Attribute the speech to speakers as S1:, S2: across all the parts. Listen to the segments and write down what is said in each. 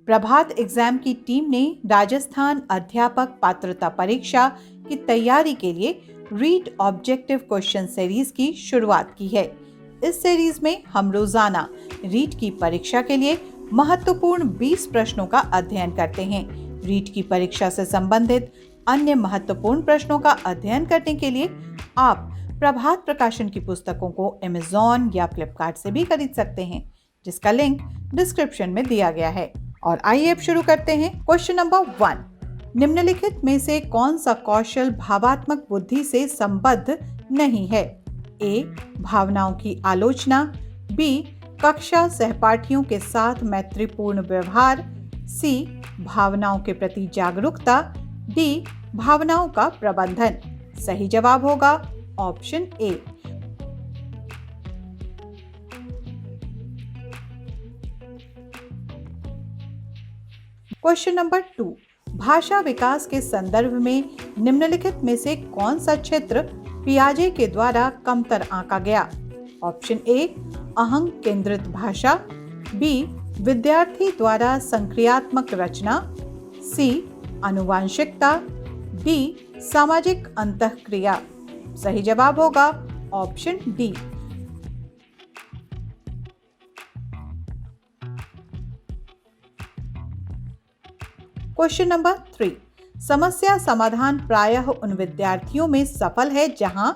S1: प्रभात exam की team ने राजस्थान अध्यापक पात्रता परीक्षा की तैयारी के लिए रीड ऑब्जेक्टिव क्वेश्चन सीरीज की शुरुआत की है। इस सीरीज में हम रोजाना रीड की परीक्षा के लिए महत्वपूर्ण 20 प्रश्नों का अध्ययन करते हैं। रीड की परीक्षा से संबंधित अन्य महत्वपूर्ण प्रश्नों का अध्ययन करने के लिए आप प्रभात प्रकाशन की पुस्तकों को अमेज़न या फ्लिपकार्ट से भी खरीद सकते हैं, जिसका लिंक डिस्क्रिप्शन में दिया गया है। और आइए अब शुरू करते हैं। क्वेश्चन नंबर 1, निम्नलिखित में से कौन सा कौशल भावात्मक बुद्धि से संबद्ध नहीं है? ए, भावनाओं की आलोचना, बी, कक्षा सहपाठियों के साथ मैत्रीपूर्ण व्यवहार, सी, भावनाओं के प्रति जागरूकता, डी, भावनाओं का प्रबंधन। सही जवाब होगा ऑप्शन ए। क्वेश्चन नंबर 2, भाषा विकास के संदर्भ में निम्नलिखित में से कौन सा क्षेत्र पियाजे के द्वारा कमतर आंका गया? ऑप्शन ए, अहंग केंद्रित भाषा, बी, विद्यार्थी द्वारा संक्रियात्मक रचना, सी, आनुवांशिकता, डी, सामाजिक अंतःक्रिया। सही जवाब होगा ऑप्शन डी। क्वेश्चन नंबर 3, समस्या समाधान प्रायः उन विद्यार्थियों में सफल है जहां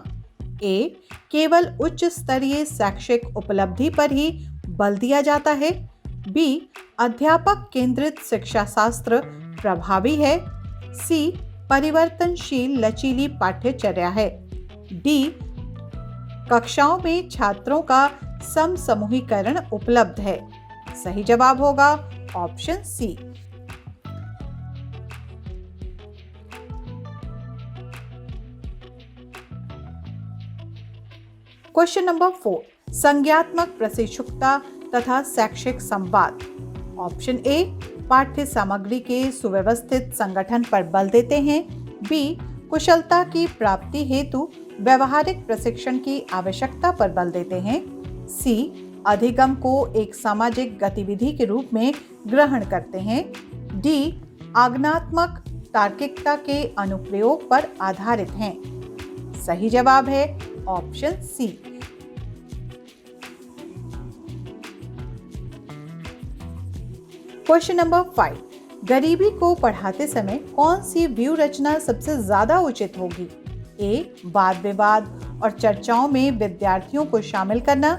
S1: ए, केवल उच्च स्तरीय शैक्षिक उपलब्धि पर ही बल दिया जाता है, बी, अध्यापक केंद्रित शिक्षा शास्त्र प्रभावी है, सी, परिवर्तनशील लचीली पाठ्यचर्या है, डी, कक्षाओं में छात्रों का समसमूहीकरण उपलब्ध है। सही जवाब होगा ऑप्शन सी। क्वेश्चन नंबर 4, संज्ञात्मक प्रशिक्षुता तथा शैक्षिक संवाद। ऑप्शन ए, पाठ्य सामग्री के सुव्यवस्थित संगठन पर बल देते हैं, बी, कुशलता की प्राप्ति हेतु व्यवहारिक प्रशिक्षण की आवश्यकता पर बल देते हैं, सी, अधिगम को एक सामाजिक गतिविधि के रूप में ग्रहण करते हैं, डी, आज्ञानात्मक तार्किकता के अनुप्रयोग पर आधारित हैं। सही जवाब है ऑप्शन सी। क्वेश्चन नंबर 5, गरीबी को पढ़ाते समय कौन सी व्यू रचना सबसे ज्यादा उचित होगी? ए, वाद विवाद और चर्चाओं में विद्यार्थियों को शामिल करना,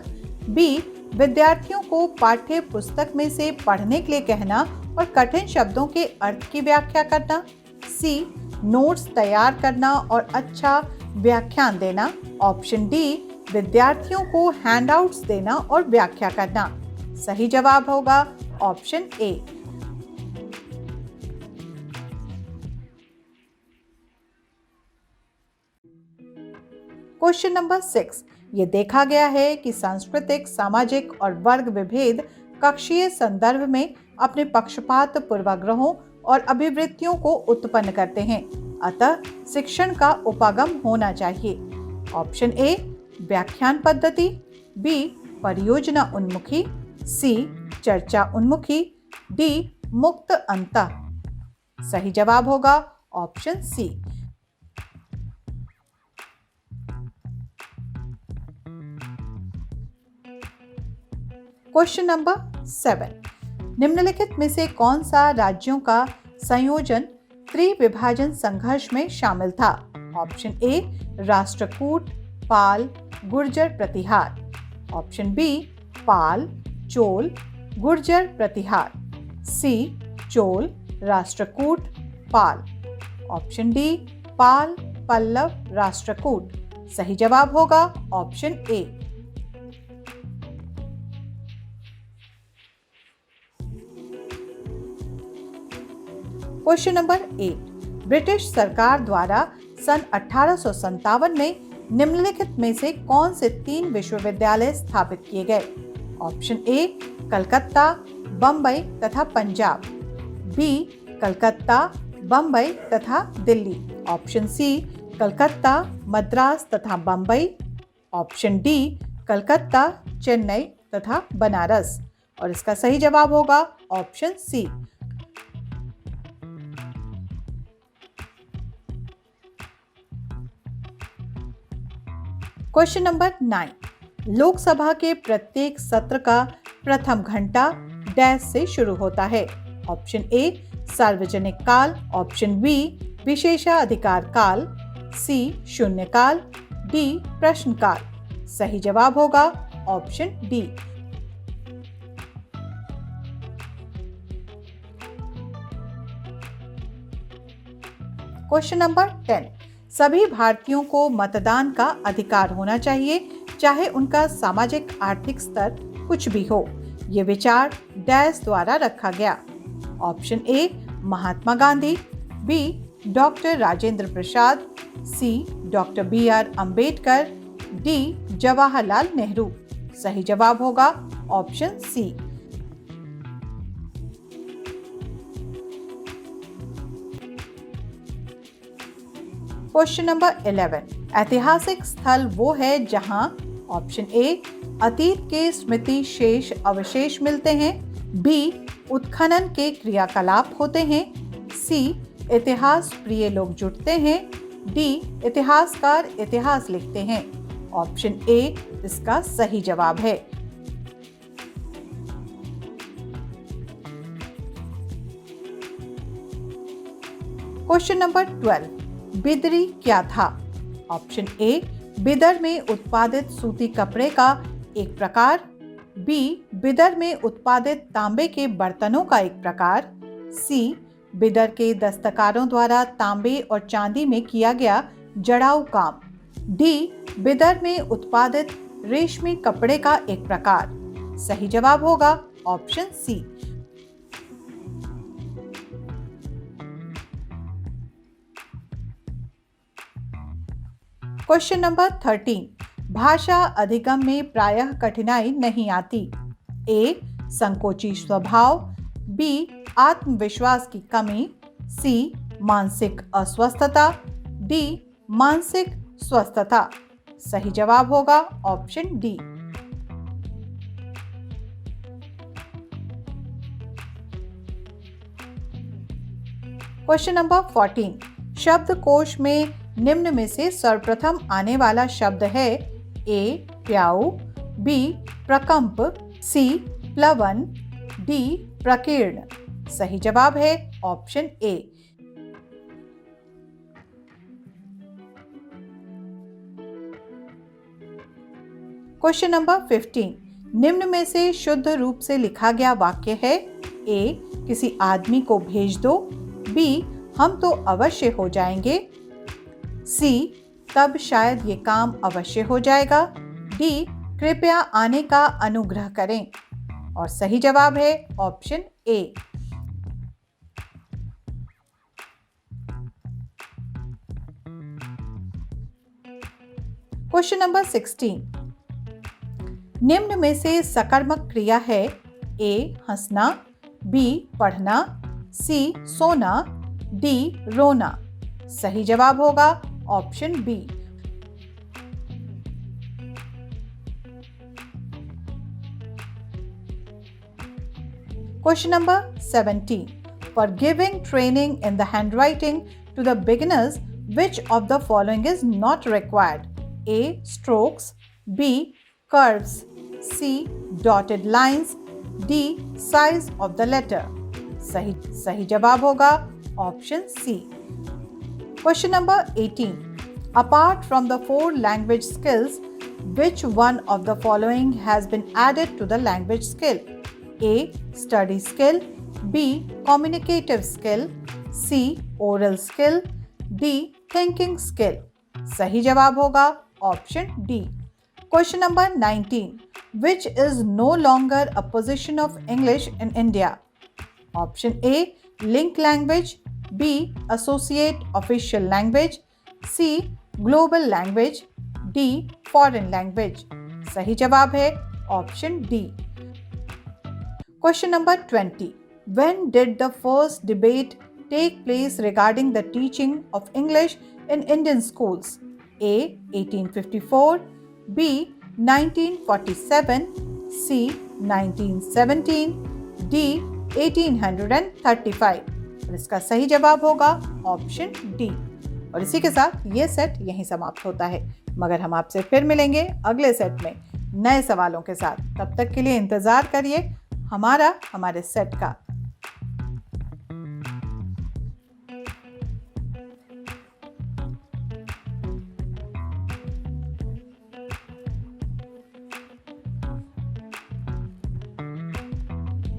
S1: बी, विद्यार्थियों को पाठ्य पुस्तक में से पढ़ने के लिए कहना और कठिन शब्दों के अर्थ की व्याख्या करना, सी, नोट्स तैयार करना और अच्छा व्याख्यान देना, ऑप्शन डी, विद्यार्थियों को हैंडआउट्स देना और व्याख्या करना। सही जवाब होगा ऑप्शन ए। क्वेश्चन नंबर 6, ये देखा गया है कि सांस्कृतिक, सामाजिक और वर्ग विभेद कक्षीय संदर्भ में अपने पक्षपात, पूर्वाग्रहों और अभिवृत्तियों को उत्पन्न करते हैं, अतः शिक्षण का उपागम होना चाहिए। ऑप्शन ए, व्याख्यान पद्धति, बी, परियोजना उन्मुखी, सी, चर्चा उन्मुखी, डी, मुक्त अंतः। सही जवाब होगा ऑप्शन सी। क्वेश्चन नंबर 7, निम्नलिखित में से कौन सा राज्यों का संयोजन त्रिविभाजन संघर्ष में शामिल था? Option A, Rashtrakuta, Pala, Gurjara Pratihara, option B, Pala, Chola, Gurjara Pratihara, C, Chola, Rashtrakuta, Pala, option D, Pala, Pallava, Rashtrakuta. सही जवाब होगा option A. Question number 8, British सरकार द्वारा सन 1857 में निम्नलिखित में से कौन से 3 विश्वविद्यालय स्थापित किए गए? ऑप्शन ए, कलकत्ता, बम्बई तथा पंजाब, बी, कलकत्ता, बम्बई तथा दिल्ली, ऑप्शन सी, कलकत्ता, मद्रास तथा बम्बई, ऑप्शन डी, कलकत्ता, चेन्नई तथा बनारस। और इसका सही जवाब होगा option C, question number 9, Lok Sabha के प्रत्येक सत्र का प्रथम घंटा डैश से शुरू होता है। ऑप्शन ए सार्वजनिक काल, ऑप्शन बी विशेषाधिकार काल, सी शून्यकाल, डी प्रश्नकाल। सही जवाब होगा ऑप्शन डी। क्वेश्चन नंबर 10, सभी भारतीयों को मतदान का अधिकार होना चाहिए, चाहे उनका सामाजिक आर्थिक स्तर कुछ भी हो। ये विचार डैश द्वारा रखा गया। Option A Mahatma Gandhi, B doctor Rajendra Prasad, C doctor BR Ambedkar, D Jawaharlal Nehru. सही जवाब होगा ऑप्शन सी। क्वेश्चन नंबर 11, ऐतिहासिक स्थल वो है जहां ऑप्शन ए अतीत के स्मृति शेष अवशेष मिलते हैं, बी उत्खनन के क्रियाकलाप होते हैं, सी इतिहास प्रिय लोग जुटते हैं, डी इतिहासकार इतिहास लिखते हैं। ऑप्शन ए इसका सही जवाब है। क्वेश्चन नंबर 12, बिदरी क्या था? ऑप्शन ए बिदर में उत्पादित सूती कपड़े का एक प्रकार, बी बिदर में उत्पादित तांबे के बर्तनों का एक प्रकार, सी बिदर के दस्तकारों द्वारा तांबे और चांदी में किया गया जड़ाऊ काम, डी बिदर में उत्पादित रेशमी कपड़े का एक प्रकार। सही जवाब होगा ऑप्शन सी। क्वेश्चन नंबर 13, भाषा अधिगम में प्रायः कठिनाई नहीं आती। ए संकोची स्वभाव, बी आत्मविश्वास की कमी, सी मानसिक अस्वस्थता, डी मानसिक स्वस्थता। सही जवाब होगा ऑप्शन डी। क्वेश्चन नंबर 14, शब्दकोश में निम्न में से सर्वप्रथम आने वाला शब्द है। ए प्याऊ, बी प्रकंप, सी प्लवन, डी प्रकीर्ण। सही जवाब है ऑप्शन ए। क्वेश्चन नंबर 15, निम्न में से शुद्ध रूप से लिखा गया वाक्य है। ए किसी आदमी को भेज दो, बी हम तो अवश्य हो जाएंगे, सी तब शायद ये काम अवश्य हो जाएगा, डी कृपया आने का अनुग्रह करें। और सही जवाब है ऑप्शन ए। क्वेश्चन नंबर 16, निम्न में से सकर्मक क्रिया है। ए हंसना, बी पढ़ना, सी सोना, डी रोना। सही जवाब होगा option B. Question number 17. For giving training in the handwriting to the beginners, which of the following is not required? A. Strokes, B. Curves, C. Dotted lines, D. Size of the letter. सही जवाब होगा option C. Question number 18. Apart from the 4 language skills, which one of the following has been added to the language skill? A. Study skill, B. Communicative skill, C. Oral skill, D. Thinking skill. सही जवाब होगा option D. Question number 19. Which is no longer a position of English in India? Option A. Link language, B. Associate official language, C. Global language, D. Foreign language. सही जवाब है option D. Question number 20. When did the first debate take place regarding the teaching of English in Indian schools? A. 1854, B. 1947, C. 1917, D. 1835. और इसका सही जवाब होगा option D. और इसी के साथ ये सेट यहीं समाप्त होता है, मगर हम आपसे फिर मिलेंगे अगले सेट में नए सवालों के साथ। तब तक के लिए इंतज़ार करिए हमारे सेट का।